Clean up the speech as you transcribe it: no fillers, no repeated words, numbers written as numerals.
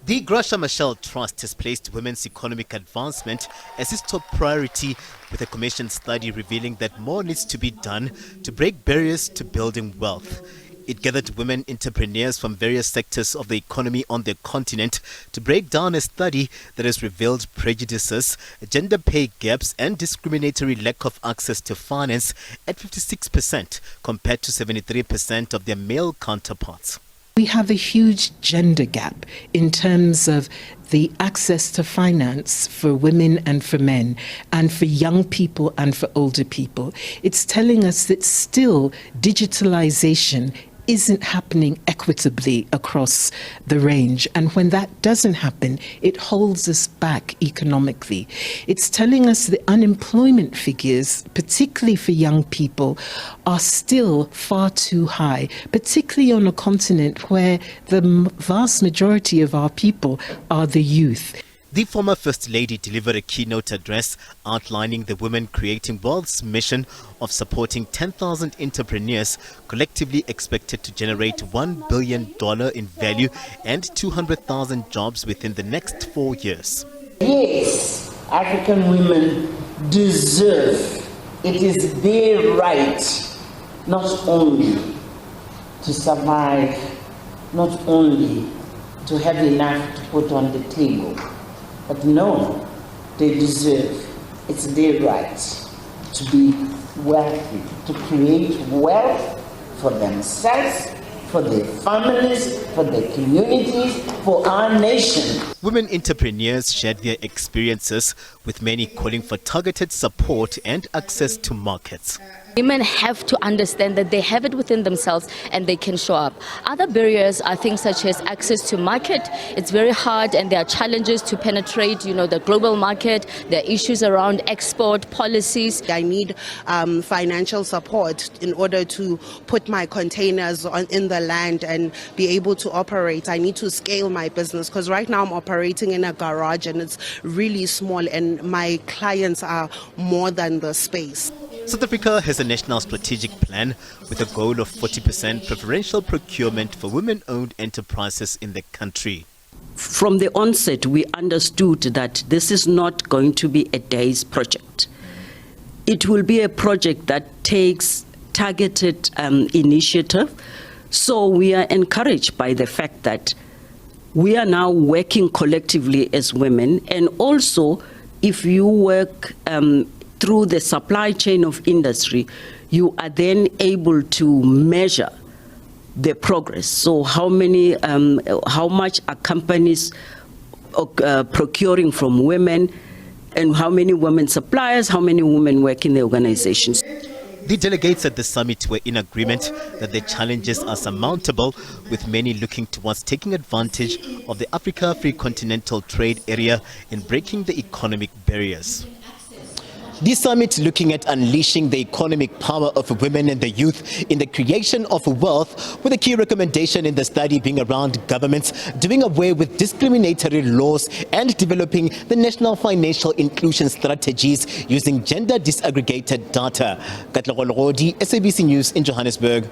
The Graça Machel Trust has placed women's economic advancement as its top priority, with a commission study revealing that more needs to be done to break barriers to building wealth. It gathered women entrepreneurs from various sectors of the economy on the continent to break down a study that has revealed prejudices, gender pay gaps and discriminatory lack of access to finance at 56% compared to 73% of their male counterparts. We have a huge gender gap in terms of the access to finance for women and for men, and for young people and for older people. It's telling us that still digitalization isn't happening equitably across the range. And when that doesn't happen, it holds us back economically. It's telling us that unemployment figures, particularly for young people, are still far too high, particularly on a continent where the vast majority of our people are the youth. The former First Lady delivered a keynote address outlining the Women Creating Wealth's mission of supporting 10,000 entrepreneurs collectively expected to generate $1 billion in value and 200,000 jobs within the next 4 years. Yes, African women deserve, it is their right not only to survive, not only to have enough to put on the table, but no, they deserve, it's their right to be wealthy, to create wealth for themselves, for their families, for their communities, for our nation. Women entrepreneurs shared their experiences, with many calling for targeted support and access to markets. Women have to understand that they have it within themselves and they can show up. Other barriers are things such as access to market. It's very hard and there are challenges to penetrate, the global market. There are issues around export policies. I need financial support in order to put my containers in the land and be able to operate. I need to scale my business because right now I'm operating in a garage and it's really small and my clients are more than the space. South Africa has a national strategic plan with a goal of 40% preferential procurement for women-owned enterprises in the country. From the onset, we understood that this is not going to be a day's project. It will be a project that takes targeted initiative. So we are encouraged by the fact that we are now working collectively as women, and also if you work through the supply chain of industry, you are then able to measure the progress. So how much are companies procuring from women, and how many women suppliers, how many women work in the organizations. The delegates at the summit were in agreement that the challenges are surmountable, with many looking towards taking advantage of the Africa Free Continental Trade Area in breaking the economic barriers. The summit looking at unleashing the economic power of women and the youth in the creation of wealth, with a key recommendation in the study being around governments doing away with discriminatory laws and developing the national financial inclusion strategies using gender disaggregated data. Katlego Logodi, SABC News in Johannesburg.